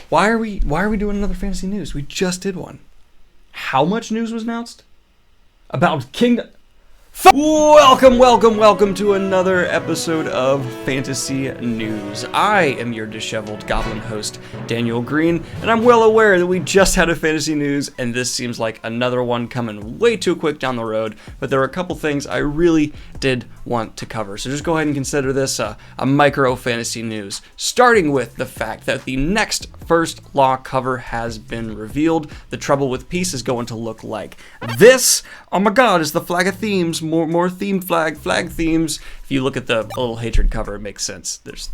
Why are we doing another fantasy news? We just did one. How much news was announced? About Kingdom... Welcome to another episode of Fantasy News. I am your disheveled goblin host, Daniel Greene, and I'm well aware that we just had a Fantasy News, and this seems like another one coming way too quick down the road, but there are a couple things I really did want to cover, so just go ahead and consider this a micro Fantasy News, starting with the fact that the next First Law cover has been revealed. The Trouble with Peace is going to look like this. Oh my god, it's the flag of themes. More theme flag themes. If you look at the little hatred cover, it makes sense. There's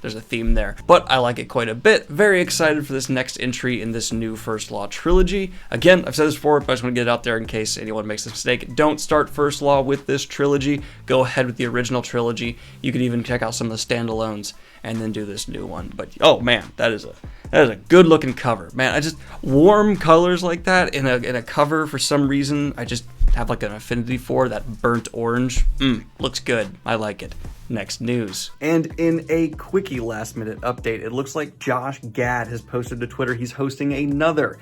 a theme there. But I like it quite a bit. Very excited for this next entry in this new First Law trilogy. Again, I've said this before, but I just want to get it out there in case anyone makes a mistake. Don't start First Law with this trilogy. Go ahead with the original trilogy. You could even check out some of the standalones and then do this new one. But oh man, that is a good looking cover. Man, I just warm colors like that in a cover for some reason. I just have like an affinity for that burnt orange. Looks good. I like it. Next news. And in a quickie last minute update, it looks like Josh Gad has posted to Twitter he's hosting another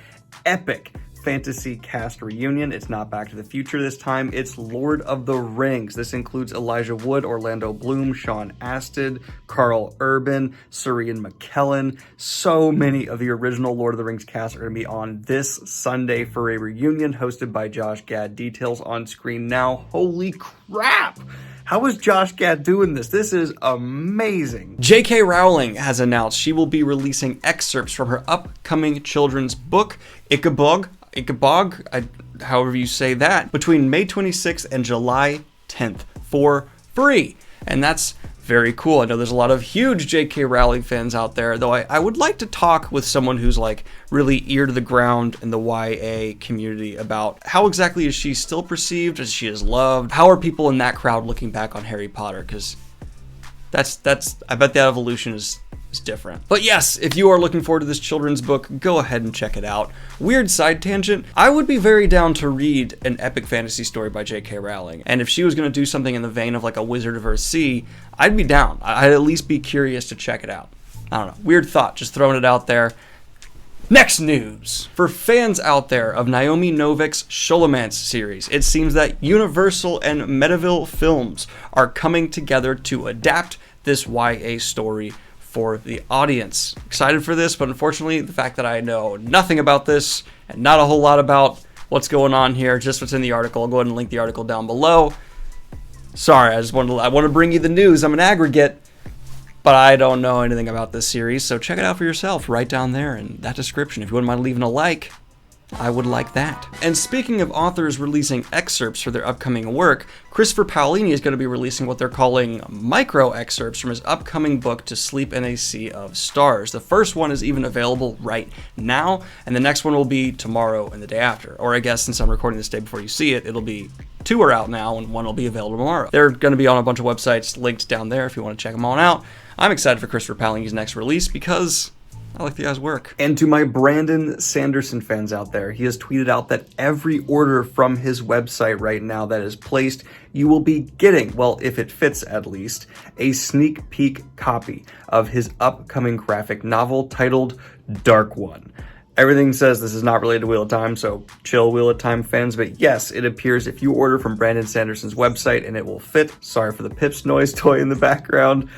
epic fantasy cast reunion. It's not Back to the Future this time, it's Lord of the Rings. This includes Elijah Wood, Orlando Bloom, Sean Astin, Carl Urban, Ciaran McKellen. So many of the original Lord of the Rings cast are going to be on this Sunday for a reunion hosted by Josh Gad. Details on screen now. Holy crap! How is Josh Gad doing this? This is amazing. J.K. Rowling has announced she will be releasing excerpts from her upcoming children's book, Ichabod, however you say that, between May 26th and July 10th for free. And that's very cool. I know there's a lot of huge J.K. Rowling fans out there, though I would like to talk with someone who's like really ear to the ground in the YA community about how exactly is she still perceived, as she is loved? How are people in that crowd looking back on Harry Potter? Because I bet that evolution is different. But yes, if you are looking forward to this children's book, go ahead and check it out. Weird side tangent, I would be very down to read an epic fantasy story by J.K. Rowling. And if she was going to do something in the vein of like a Wizard of Earthsea, I'd be down. I'd at least be curious to check it out. I don't know, weird thought, just throwing it out there. Next news. For fans out there of Naomi Novik's Shola Man series, it seems that Universal and Medieval Films are coming together to adapt this YA story for the audience. Excited for this, but unfortunately, the fact that I know nothing about this and not a whole lot about what's going on here, just what's in the article, I'll go ahead and link the article down below. Sorry, I want to bring you the news. I'm an aggregate, but I don't know anything about this series, so check it out for yourself right down there in that description. If you wouldn't mind leaving a like, I would like that. And speaking of authors releasing excerpts for their upcoming work, Christopher Paolini is going to be releasing what they're calling micro excerpts from his upcoming book, To Sleep in a Sea of Stars. The first one is even available right now, and the next one will be tomorrow and the day after. Or I guess since I'm recording this day before you see it, it'll be two are out now and one will be available tomorrow. They're going to be on a bunch of websites linked down there if you want to check them all out. I'm excited for Christopher Paolini's next release because I like the guy's work. And to my Brandon Sanderson fans out there, he has tweeted out that every order from his website right now that is placed, you will be getting, well, if it fits at least, a sneak peek copy of his upcoming graphic novel titled Dark One. Everything says this is not related to Wheel of Time, so chill Wheel of Time fans, but yes, it appears if you order from Brandon Sanderson's website and it will fit, sorry for the Pips noise toy in the background,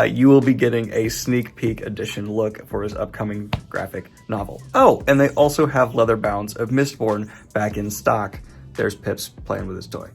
you will be getting a sneak peek edition look for his upcoming graphic novel. Oh, and they also have leather bounds of Mistborn back in stock. There's Pips playing with his toy.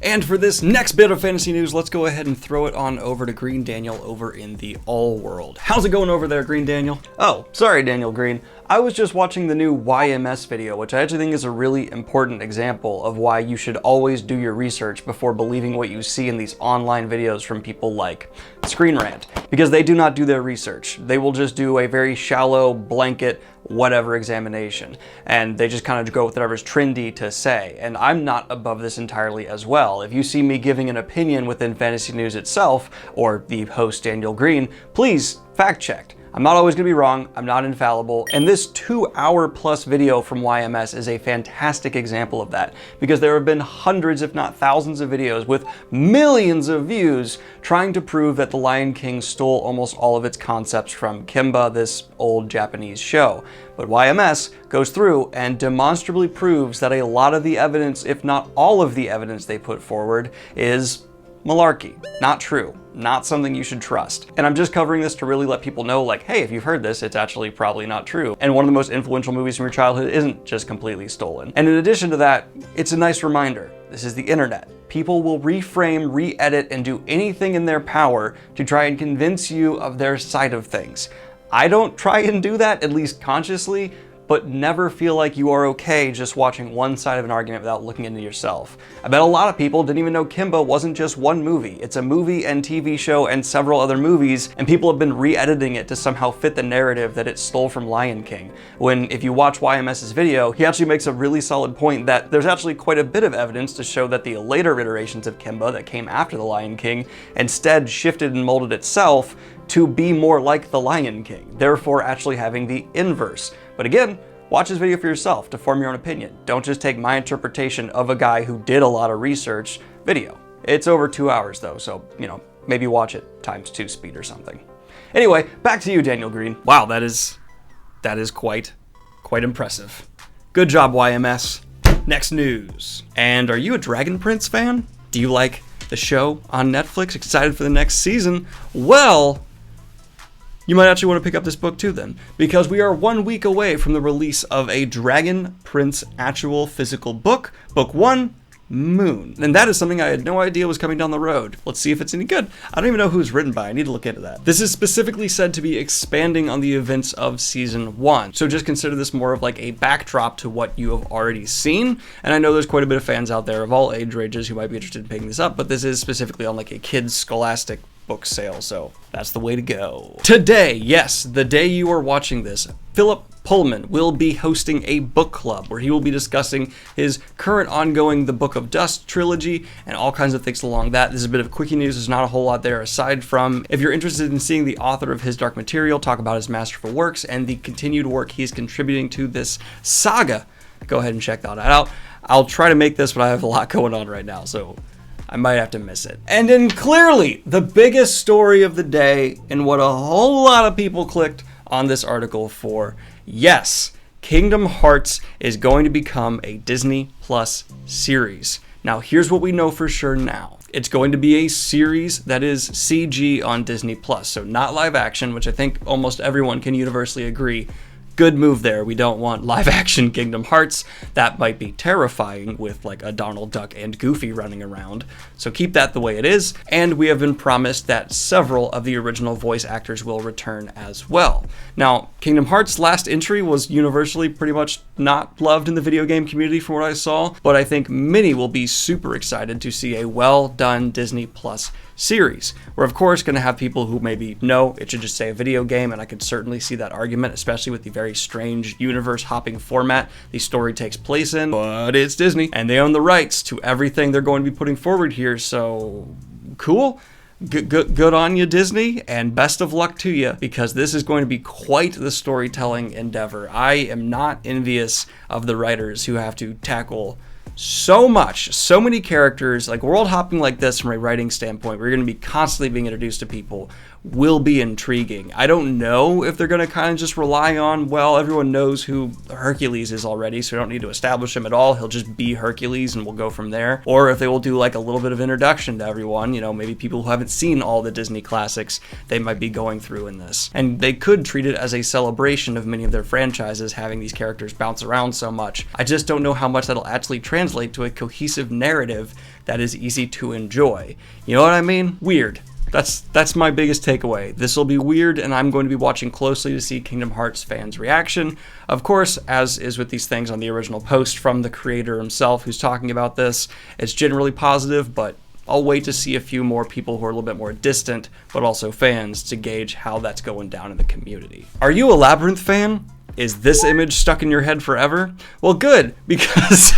And for this next bit of fantasy news, let's go ahead and throw it on over to Green Daniel over in the All World. How's it going over there, Green Daniel? Oh, sorry, Daniel Greene. I was just watching the new YMS video, which I actually think is a really important example of why you should always do your research before believing what you see in these online videos from people like Screen Rant, because they do not do their research. They will just do a very shallow, blanket, whatever examination, and they just kind of go with whatever's trendy to say, and I'm not above this entirely as well. If you see me giving an opinion within fantasy news itself, or the host Daniel Greene, please fact check. I'm not always gonna be wrong, I'm not infallible, and this 2-hour plus video from YMS is a fantastic example of that, because there have been hundreds, if not thousands of videos with millions of views trying to prove that The Lion King stole almost all of its concepts from Kimba, this old Japanese show. But YMS goes through and demonstrably proves that a lot of the evidence, if not all of the evidence they put forward, is malarkey, not true, not something you should trust. And I'm just covering this to really let people know, like, hey, if you've heard this, it's actually probably not true. And one of the most influential movies from your childhood isn't just completely stolen. And in addition to that, it's a nice reminder. This is the internet. People will reframe, re-edit, and do anything in their power to try and convince you of their side of things. I don't try and do that, at least consciously, but never feel like you are okay just watching one side of an argument without looking into yourself. I bet a lot of people didn't even know Kimba wasn't just one movie. It's a movie and TV show and several other movies, and people have been re-editing it to somehow fit the narrative that it stole from Lion King. When, if you watch YMS's video, he actually makes a really solid point that there's actually quite a bit of evidence to show that the later iterations of Kimba that came after the Lion King instead shifted and molded itself to be more like the Lion King, therefore actually having the inverse. But again, watch this video for yourself to form your own opinion. Don't just take my interpretation of a guy who did a lot of research video. It's over 2 hours though, so, you know, maybe watch it ×2 speed or something. Anyway, back to you, Daniel Greene. Wow, that is quite impressive. Good job, YMS. Next news. And are you a Dragon Prince fan? Do you like the show on Netflix? Excited for the next season? Well, you might actually want to pick up this book too then, because we are 1 week away from the release of a Dragon Prince actual physical book, Book 1, Moon. And that is something I had no idea was coming down the road. Let's see if it's any good. I don't even know who it's written by. I need to look into that. This is specifically said to be expanding on the events of season 1. So just consider this more of like a backdrop to what you have already seen. And I know there's quite a bit of fans out there of all age ranges who might be interested in picking this up, but this is specifically on like a kid's scholastic book sale, so that's the way to go. Today, yes, the day you are watching this, Philip Pullman will be hosting a book club where he will be discussing his current ongoing The Book of Dust trilogy and all kinds of things along that. This is a bit of quickie news. There's not a whole lot there aside from if you're interested in seeing the author of his Dark Material talk about his masterful works and the continued work he's contributing to this saga, go ahead and check that out. I'll try to make this, but I have a lot going on right now, so I might have to miss it. And then clearly, the biggest story of the day and what a whole lot of people clicked on this article for, yes, Kingdom Hearts is going to become a Disney Plus series. Now, here's what we know for sure now. It's going to be a series that is CG on Disney Plus, so not live action, which I think almost everyone can universally agree. Good move there. We don't want live action Kingdom Hearts. That might be terrifying with like a Donald Duck and Goofy running around. So keep that the way it is. And we have been promised that several of the original voice actors will return as well. Now, Kingdom Hearts' last entry was universally pretty much not loved in the video game community from what I saw, but I think many will be super excited to see a well done Disney Plus series. We're of course going to have people who maybe no, it should just say a video game, and I could certainly see that argument, especially with the very strange universe hopping format the story takes place in, but it's Disney and they own the rights to everything they're going to be putting forward here, so cool. Good on you, Disney, and best of luck to you, because this is going to be quite the storytelling endeavor. I am not envious of the writers who have to tackle so much, so many characters. Like world hopping like this from a writing standpoint, we're going to be constantly being introduced to people, will be intriguing. I don't know if they're going to kind of just rely on, well, everyone knows who Hercules is already, so we don't need to establish him at all. He'll just be Hercules and we'll go from there. Or if they will do like a little bit of introduction to everyone, you know, maybe people who haven't seen all the Disney classics, they might be going through in this. And they could treat it as a celebration of many of their franchises having these characters bounce around so much. I just don't know how much that'll actually translate to a cohesive narrative that is easy to enjoy. You know what I mean? Weird. That's my biggest takeaway. This will be weird, and I'm going to be watching closely to see Kingdom Hearts fans' reaction. Of course, as is with these things on the original post from the creator himself who's talking about this, it's generally positive, but I'll wait to see a few more people who are a little bit more distant, but also fans, to gauge how that's going down in the community. Are you a Labyrinth fan? Is this image stuck in your head forever? Well, good, because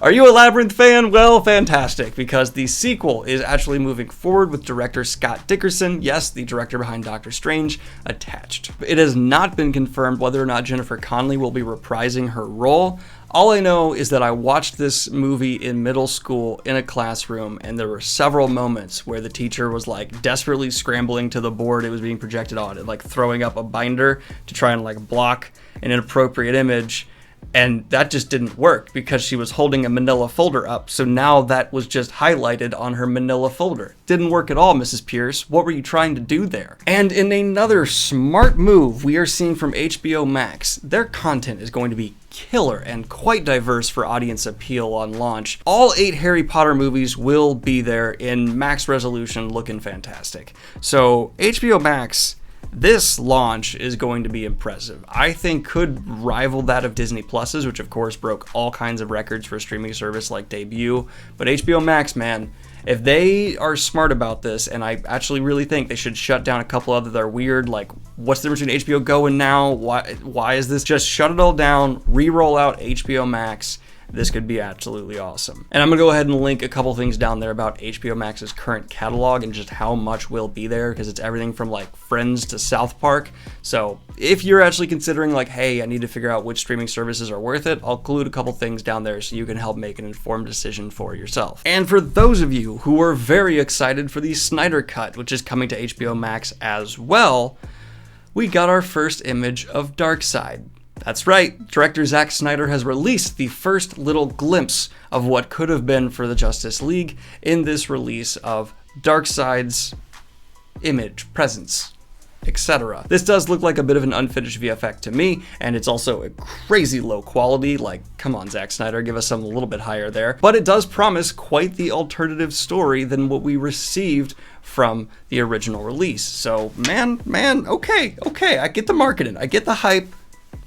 Are you a Labyrinth fan? Well, fantastic, because the sequel is actually moving forward with director Scott Dickerson, yes, the director behind Doctor Strange, attached. It has not been confirmed whether or not Jennifer Connelly will be reprising her role. All I know is that I watched this movie in middle school in a classroom, and there were several moments where the teacher was like desperately scrambling to the board it was being projected on and like throwing up a binder to try and like block an inappropriate image. And that just didn't work because she was holding a manila folder up. So now that was just highlighted on her manila folder. Didn't work at all, Mrs. Pierce. What were you trying to do there? And in another smart move we are seeing from HBO Max, their content is going to be killer and quite diverse for audience appeal on launch. All 8 Harry Potter movies will be there in max resolution, looking fantastic. So HBO Max, this launch is going to be impressive. I think could rival that of Disney Plus's, which of course broke all kinds of records for a streaming service like debut. But HBO Max, man, if they are smart about this, and I actually really think they should shut down a couple other that are weird, like what's the difference between HBO Go and Now? Why is this? Just shut it all down, re-roll out HBO Max. This could be absolutely awesome. And I'm gonna go ahead and link a couple things down there about HBO Max's current catalog and just how much will be there, because it's everything from like Friends to South Park. So if you're actually considering like, hey, I need to figure out which streaming services are worth it, I'll include a couple things down there so you can help make an informed decision for yourself. And for those of you who are very excited for the Snyder Cut, which is coming to HBO Max as well, we got our first image of Darkseid. That's right, director Zack Snyder has released the first little glimpse of what could have been for the Justice League in this release of Darkseid's image, presence, etc. This does look like a bit of an unfinished VFX to me, and it's also a crazy low quality. Like, come on, Zack Snyder, give us something a little bit higher there. But it does promise quite the alternative story than what we received from the original release. So, man, okay, I get the marketing, I get the hype.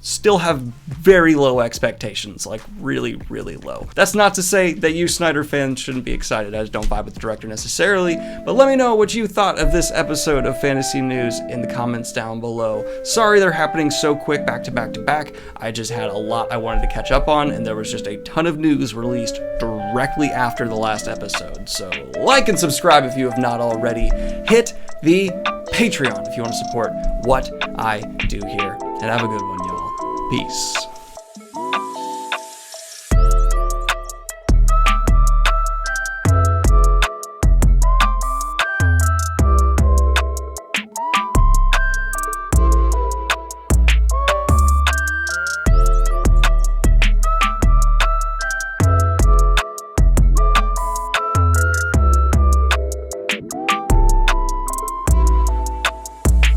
Still have very low expectations, like really, really low. That's not to say that you Snyder fans shouldn't be excited. I just don't vibe with the director necessarily, but let me know what you thought of this episode of Fantasy News in the comments down below. Sorry they're happening so quick, back to back to back. I just had a lot I wanted to catch up on, and there was just a ton of news released directly after the last episode. So like and subscribe if you have not already. Hit the Patreon if you want to support what I do here, and have a good one, y'all. Peace.